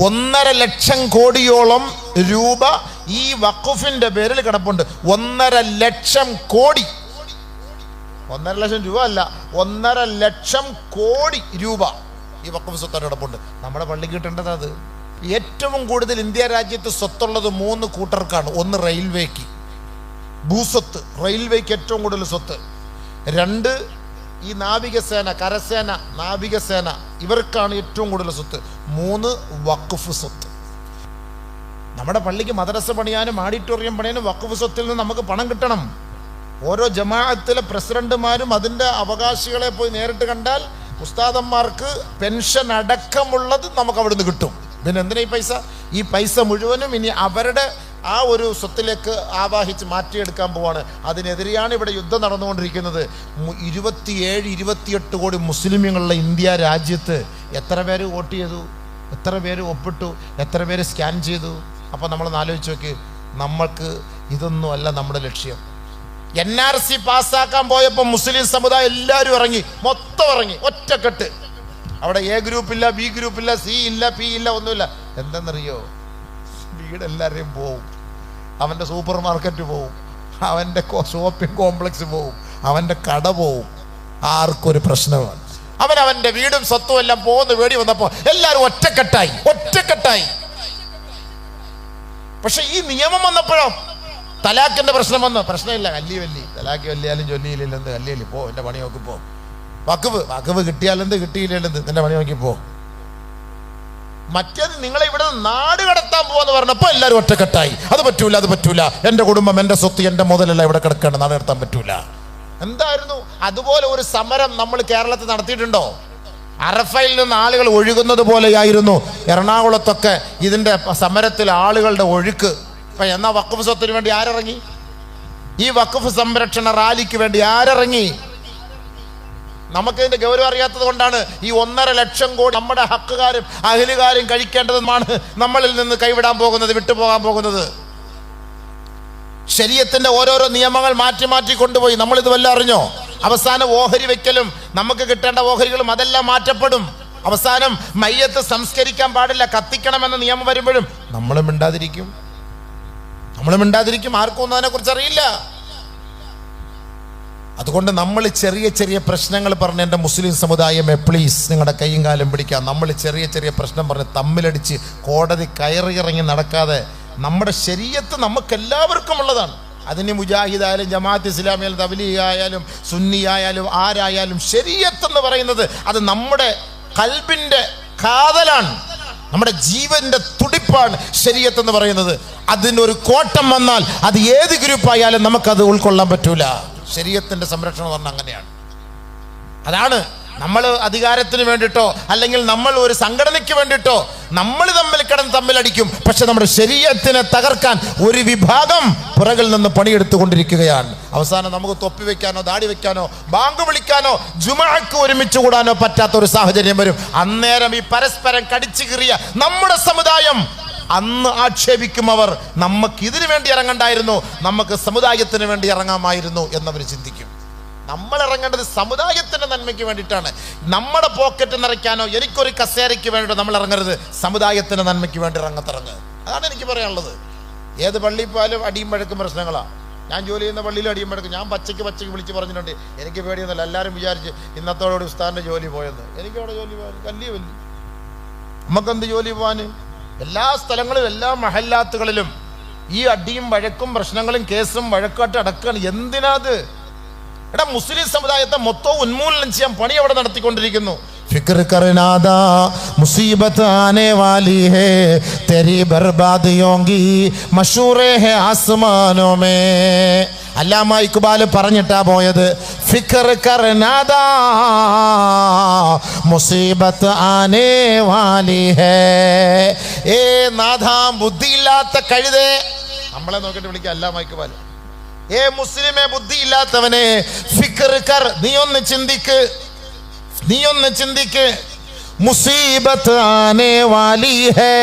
1.5 ലക്ഷം കോടിയോളം രൂപ ഈ വഖഫിന്റെ പേരിൽ കിടപ്പുണ്ട്. 1.5 ലക്ഷം കോടി, 1.5 ലക്ഷം രൂപ അല്ല, 1.5 ലക്ഷം കോടി രൂപ ഈ വഖഫ് സ്വത്ത് കിടപ്പുണ്ട്. നമ്മുടെ പള്ളിക്ക് കിട്ടേണ്ടത് അത്. ഏറ്റവും കൂടുതൽ ഇന്ത്യ രാജ്യത്ത് സ്വത്തുള്ളത് 3 കൂട്ടർക്കാണ്. ഒന്ന് റെയിൽവേക്ക്, ഭൂസ്വത്ത്, റെയിൽവേക്ക് ഏറ്റവും കൂടുതൽ സ്വത്ത്. 2 ഈ നാവികസേന, കരസേന, നാവികസേന, ഇവർക്കാണ് ഏറ്റവും കൂടുതൽ സ്വത്ത്. 3 വഖഫ് സ്വത്ത്. നമ്മുടെ പള്ളിക്ക് മദ്രസ പണിയാനും ഓഡിറ്റോറിയം പണിയാനും വഖഫ് സ്വത്തിൽ നിന്ന് നമുക്ക് പണം കിട്ടണം. ഓരോ ജമാഅത്തിലെ പ്രസിഡന്റുമാരും അതിൻ്റെ അവകാശികളെ പോയി നേരിട്ട് കണ്ടാൽ ഉസ്താദന്മാർക്ക് പെൻഷൻ അടക്കമുള്ളത് നമുക്ക് അവിടുന്ന് കിട്ടും. പിന്നെ എന്തിനാ ഈ പൈസ മുഴുവനും ഇനി അവരുടെ ആ ഒരു സ്വത്തിലേക്ക് ആവാഹിച്ച് മാറ്റിയെടുക്കാൻ പോവാണ്. അതിനെതിരെയാണ് ഇവിടെ യുദ്ധം നടന്നുകൊണ്ടിരിക്കുന്നത്. 27-28 കോടി മുസ്ലിമുകളുള്ള ഇന്ത്യ രാജ്യത്ത് എത്ര പേര് വോട്ട് ചെയ്തു, എത്ര പേര് ഒപ്പിട്ടു, എത്ര പേര് സ്കാൻ ചെയ്തു? അപ്പോൾ നമ്മളൊന്ന് ആലോചിച്ച് നോക്കി. നമ്മൾക്ക് ഇതൊന്നും അല്ല നമ്മുടെ ലക്ഷ്യം. NRC പാസ്സാക്കാൻ പോയപ്പോൾ മുസ്ലിം സമുദായം എല്ലാവരും ഇറങ്ങി, മൊത്തം ഇറങ്ങി, ഒറ്റക്കെട്ട്. അവിടെ A ഗ്രൂപ്പില്ല, B ഗ്രൂപ്പില്ല, C ഇല്ല, P ഇല്ല, ഒന്നുമില്ല. എന്തെന്നറിയോ? വീടെല്ലാവരെയും പോവും, അവൻ്റെ സൂപ്പർ മാർക്കറ്റ് പോവും, അവൻ്റെ ഷോപ്പിംഗ് കോംപ്ലക്സ് പോവും, അവൻ്റെ കട പോവും. ആർക്കൊരു പ്രശ്നമാണ്. അവൻ്റെ വീടും സ്വത്തും എല്ലാം പോകുന്ന വേടി വന്നപ്പോൾ എല്ലാവരും ഒറ്റക്കെട്ടായി. പക്ഷെ ഈ നിയമം വന്നപ്പോഴോ തലാഖിന്റെ പ്രശ്നം വന്നു. പ്രശ്നമില്ല, കല്ലി തലാഖ് വല്ലിയാലും ചൊല്ലിയില്ലെന്ത്, കല്ലിയല്ലി പോ, എൻ്റെ പണി നോക്കി പോ. വഖഫ് കിട്ടിയാലെന്ത്, കിട്ടിയില്ലെന്ത്, നിന്റെ പണി നോക്കി പോ. മറ്റേത് നിങ്ങളെ ഇവിടെ നാട് കടത്താൻ പോവാന്ന് പറഞ്ഞപ്പോൾ എല്ലാവരും ഒറ്റക്കെട്ടായി. അത് പറ്റൂല, എൻ്റെ കുടുംബം, എൻ്റെ സ്വത്ത്, എൻ്റെ മുതലല്ല ഇവിടെ കിടക്കേണ്ട, നാട് കടത്താൻ പറ്റൂല. എന്തായിരുന്നു? അതുപോലെ ഒരു സമരം നമ്മൾ കേരളത്തിൽ നടത്തിയിട്ടുണ്ടോ? അറഫയിൽ നിന്ന് ആളുകൾ ഒഴുകുന്നത് പോലെയായിരുന്നു എറണാകുളത്തൊക്കെ ഇതിൻ്റെ സമരത്തിൽ ആളുകളുടെ ഒഴുക്ക്. അപ്പം എന്നാൽ വഖഫ് സ്വത്തിന് വേണ്ടി ആരിറങ്ങി? ഈ വഖഫ് സംരക്ഷണ റാലിക്ക് വേണ്ടി ആരിറങ്ങി? നമുക്കിതിൻ്റെ ഗൗരവം അറിയാത്തത് കൊണ്ടാണ് ഈ 1.5 ലക്ഷം കോടി നമ്മുടെ ഹക്കുകാരും അഹ്ലുകാരും കഴിക്കേണ്ടതുമാണ് നമ്മളിൽ നിന്ന് കൈവിടാൻ പോകുന്നത്, വിട്ടുപോകാൻ പോകുന്നത്. ശരീഅത്തിന്റെ ഓരോരോ നിയമങ്ങൾ മാറ്റി കൊണ്ടുപോയി. നമ്മളിത് വല്ല അറിഞ്ഞോ? അവസാനം ഓഹരി വെക്കലും നമുക്ക് കിട്ടേണ്ട ഓഹരികളും അതെല്ലാം മാറ്റപ്പെടും. അവസാനം മയ്യത്ത് സംസ്കരിക്കാൻ പാടില്ല, കത്തിക്കണമെന്ന നിയമം വരുമ്പോഴും നമ്മൾ മിണ്ടാതിരിക്കും. ആർക്കും ഒന്നും അതിനെക്കുറിച്ച് അറിയില്ല. അതുകൊണ്ട് നമ്മൾ ചെറിയ പ്രശ്നങ്ങൾ പറഞ്ഞ്, എൻ്റെ മുസ്ലിം സമുദായമേ പ്ലീസ് നിങ്ങളുടെ കൈയും കാലും പിടിക്കാം. നമ്മൾ ചെറിയ പ്രശ്നം പറഞ്ഞ് തമ്മിലടിച്ച് കോടതി കയറിയിറങ്ങി നടക്കാതെ, നമ്മുടെ ശരീഅത്ത് നമുക്കെല്ലാവർക്കും ഉള്ളതാണ്. അതിന് മുജാഹിദായാലും ജമാഅത്ത് ഇസ്ലാമിയായാലും തബ്ലീഗ് ആയാലും സുന്നി ആയാലും ആരായാലും ശരീഅത്ത് എന്ന് പറയുന്നത് അത് നമ്മുടെ ഖൽബിൻ്റെ കാതലാണ്, നമ്മുടെ ജീവന്റെ തുടിപ്പാണ് ശരീഅത്ത് എന്ന് പറയുന്നത്. അതിനൊരു കോട്ടം വന്നാൽ അത് ഏത് ഗ്രൂപ്പായാലും നമുക്കത് ഉൾക്കൊള്ളാൻ പറ്റൂല. ശരീഅത്തിന്റെ സംരക്ഷണം പറഞ്ഞാൽ അങ്ങനെയാണ്. അതാണ് നമ്മൾ അധികാരത്തിന് വേണ്ടിയിട്ടോ അല്ലെങ്കിൽ നമ്മൾ ഒരു സംഘടനയ്ക്ക് വേണ്ടിയിട്ടോ നമ്മൾ തമ്മിലടിക്കും. പക്ഷെ നമ്മുടെ ശരീഅത്തിനെ തകർക്കാൻ ഒരു വിഭാഗം പുറകിൽ നിന്ന് പണിയെടുത്തുകൊണ്ടിരിക്കുകയാണ്. അവസാനം നമുക്ക് തൊപ്പി വെക്കാനോ ദാടി വെക്കാനോ ബാങ്ക് വിളിക്കാനോ ജുമുഅക്ക് ഒരുമിച്ച് കൂടാനോ പറ്റാത്ത ഒരു സാഹചര്യം വരും. അന്നേരം ഈ പരസ്പരം കടിച്ചു കീറിയ നമ്മുടെ സമുദായം അന്ന് ആക്ഷേപിക്കും അവർ, നമുക്ക് ഇതിനു വേണ്ടി ഇറങ്ങണ്ടായിരുന്നു, നമുക്ക് സമുദായത്തിന് വേണ്ടി ഇറങ്ങാമായിരുന്നു എന്നവർ ചിന്തിക്കും. നമ്മൾ ഇറങ്ങേണ്ടത് സമുദായത്തിന്റെ നന്മയ്ക്ക് വേണ്ടിയിട്ടാണ്. നമ്മുടെ പോക്കറ്റ് നിറയ്ക്കാനോ എനിക്കൊരു കസേരയ്ക്ക് വേണ്ടിയിട്ടോ നമ്മൾ ഇറങ്ങരുത്, സമുദായത്തിന്റെ നന്മയ്ക്ക് വേണ്ടി ഇറങ്ങത്തിറങ്ങ്. അതാണ് എനിക്ക് പറയാനുള്ളത്. ഏത് പള്ളിയിൽ പോയാലും അടിയും വഴക്കും പ്രശ്നങ്ങളാണ്. ഞാൻ ജോലി ചെയ്യുന്ന പള്ളിയിലും അടിയും വഴക്കും. ഞാൻ പച്ചയ്ക്ക് വിളിച്ച് പറഞ്ഞിട്ടുണ്ട്, എനിക്ക് പേടിയൊന്നുമില്ല. എല്ലാവരും വിചാരിച്ച് ഇന്നത്തോടുകൂടി ഉസ്താദിന്റെ ജോലി പോയെന്ന്. എനിക്കവിടെ ജോലി പോകാൻ കല്ലിയ നമുക്കെന്ത് ജോലി പോകാൻ? എല്ലാ സ്ഥലങ്ങളിലും എല്ലാ മഹല്ലാത്തുകളിലും ഈ അടിയും വഴക്കും പ്രശ്നങ്ങളും കേസും വഴക്കാട്ട് അടക്കാണ്. എന്തിനാത്? എടാ, മുസ്ലിം സമുദായത്തെ മൊത്തം ഉന്മൂലനം ചെയ്യാൻ പണി അവിടെ നടത്തിക്കൊണ്ടിരിക്കുന്നു. ഫിക്ർ കർനാദാ മുസീബത്ത് ആനെ വാലി ഹേ തെരി ബർബാദിയോങ്കി മശൂറേ ഹേ ആസ്മാനോ മേ. അല്ലാമ ഇക്ബാൽ പറഞ്ഞിട്ടാ പോയത്. ഫിക്ർ കർനാദാ മുസീബത്ത് ആനെ വാലി ഹേ. ഏ നാഥാ, ബുദ്ധിയില്ലാത്ത കഴുതേ, നമ്മളെ നോക്കിയിട്ട് വിളിക്കുക അല്ലാമ ഇക്ബാൽ. ഏ മുസ്ലിമേ, ബുദ്ധിയില്ലാത്തവനെ, ഫിക്ർ കർ, നീ ഒന്ന് ചിന്തിക്ക്. മുസീബത്ത് ആനെ വാലി ഹേ,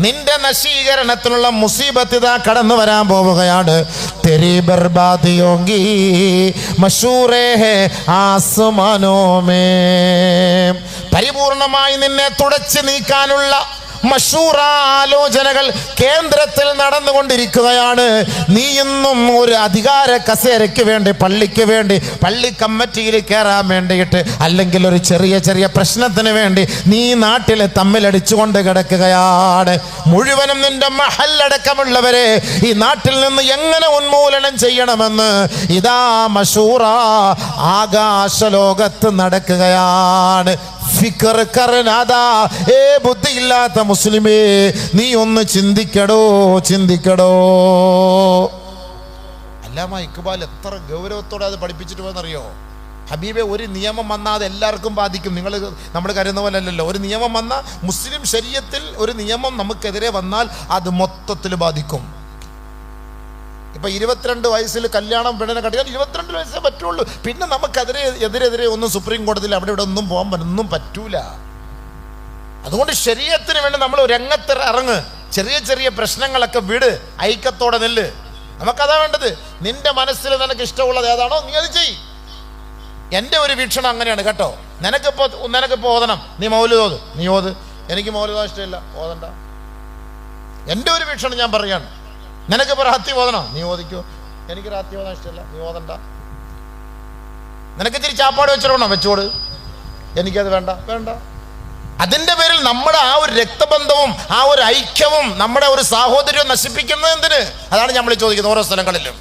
നിന്റെ നശീകരണത്തിനുള്ള മുസീബത്ത് ഇതാ കടന്നു വരാൻ പോവുകയാണ്. तेरी बर्बादी होगी मशहूरे है ആസ്മാനോ മേ. പരിപൂർണമായി നിന്നെ തുടച്ചു നീക്കാനുള്ള മഷൂറ ആലോചനകൾ കേന്ദ്രത്തിൽ നടന്നുകൊണ്ടിരിക്കുകയാണ്. നീ ഇന്നും ഒരു അധികാര കസേരയ്ക്ക് വേണ്ടി, പള്ളിക്ക് വേണ്ടി, പള്ളി കമ്മിറ്റിയിൽ കയറാൻ വേണ്ടിയിട്ട്, അല്ലെങ്കിൽ ഒരു ചെറിയ ചെറിയ പ്രശ്നത്തിന് വേണ്ടി നീ നാട്ടിൽ തമ്മിലടിച്ചുകൊണ്ട് കിടക്കുകയാണ്. മുഴുവനും നിന്റെ മഹല്ലടക്കമുള്ളവരെ ഈ നാട്ടിൽ നിന്ന് എങ്ങനെ ഉന്മൂലനം ചെയ്യണമെന്ന് ഇതാ മഷൂറ ആകാശലോകത്ത് നടക്കുകയാണ്. ഫിക്കർ കർനാദാ, ഏ ബുദ്ധിയില്ലാത്ത മുസ്ലിമേ, നീ ഒന്ന് ചിന്തിക്കടോ, ചിന്തിക്കടോ. അല്ലാമ ഇക്ബാൽ എത്ര ഗൗരവത്തോടെ അത് പഠിപ്പിച്ചിട്ട് പോയെന്നറിയോ? ഹബീബെ, ഒരു നിയമം വന്നാൽ അത് എല്ലാവർക്കും ബാധിക്കും. നമ്മൾ കരുതുന്ന പോലെ അല്ലല്ലോ. ഒരു നിയമം വന്നാൽ, മുസ്ലിം ശരീഅത്തിൽ ഒരു നിയമം നമുക്കെതിരെ വന്നാൽ അത് മൊത്തത്തിൽ ബാധിക്കും. ഇപ്പം 22 വയസ്സിൽ കല്യാണം പെണ്ണിനെ കട്ടിയാൽ 22 വയസ്സേ പറ്റുള്ളൂ. പിന്നെ നമുക്കെതിരെ ഒന്നും സുപ്രീം കോടതിയിൽ അവിടെ ഇവിടെ ഒന്നും ഒന്നും പറ്റൂല. അതുകൊണ്ട് ശരീഅത്തിന് വേണ്ടി നമ്മൾ രംഗത്ത് ഇറങ്ങ്. ചെറിയ ചെറിയ പ്രശ്നങ്ങളൊക്കെ വിട്, ഐക്യത്തോടെ നെല്ല്. നമുക്കതാ വേണ്ടത്. നിന്റെ മനസ്സിൽ നിനക്ക് ഇഷ്ടമുള്ളത് ഏതാണോ നീ അത് ചെയ്. എൻ്റെ ഒരു വീക്ഷണം അങ്ങനെയാണ് കേട്ടോ. നിനക്കിപ്പോൾ ഓതണം, നീ മൗലിദ് ഓത്, നീ ഓത്. എനിക്ക് മൗലിദ് ഇഷ്ടമില്ല, ഓതണ്ട. എൻ്റെ ഒരു വീക്ഷണം ഞാൻ പറയാണ്. നിനക്കിപ്പോൾ റാത്തി ഓതണോ, നീ ഓദിക്കോ. എനിക്ക് റാത്തി ഓതാൻ ഇഷ്ടമില്ല, നീ ഓതണ്ട. നിനക്ക് ഇത്തിരി ചാപ്പാട് വെച്ചിടണോ, വെച്ചോട്. എനിക്കത് വേണ്ട, വേണ്ട. അതിൻ്റെ പേരിൽ നമ്മുടെ ആ ഒരു രക്തബന്ധവും ആ ഒരു ഐക്യവും നമ്മുടെ ഒരു സാഹോദര്യവും നശിപ്പിക്കുന്നത് എന്തിന്? അതാണ് നമ്മൾ ചോദിക്കുന്നത്. ഓരോ സ്ഥലങ്ങളിലും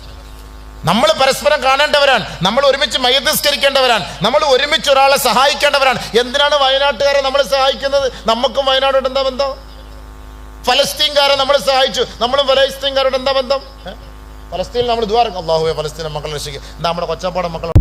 നമ്മൾ പരസ്പരം കാണേണ്ടവരാണ്, നമ്മൾ ഒരുമിച്ച് മയ്യസ്കരിക്കേണ്ടവരാണ്, നമ്മൾ ഒരുമിച്ച് ഒരാളെ സഹായിക്കേണ്ടവരാണ്. എന്തിനാണ് വയനാട്ടുകാരെ നമ്മൾ സഹായിക്കുന്നത്? നമുക്കും വയനാടോട് എന്താ ബന്ധം? ഫലസ്തീൻകാരെ നമ്മൾ സഹായിച്ചു, നമ്മളും ഫലസ്തീൻകാരോട് എന്താ ബന്ധം? ഫലസ്തീനിൽ നമ്മൾ ദുആ ചെയ്യും, അല്ലാഹുവേ ഫലസ്തീൻ മക്കളെ രക്ഷിക്കുക. എന്താ നമ്മുടെ കൊച്ചപ്പാടം മക്കളെ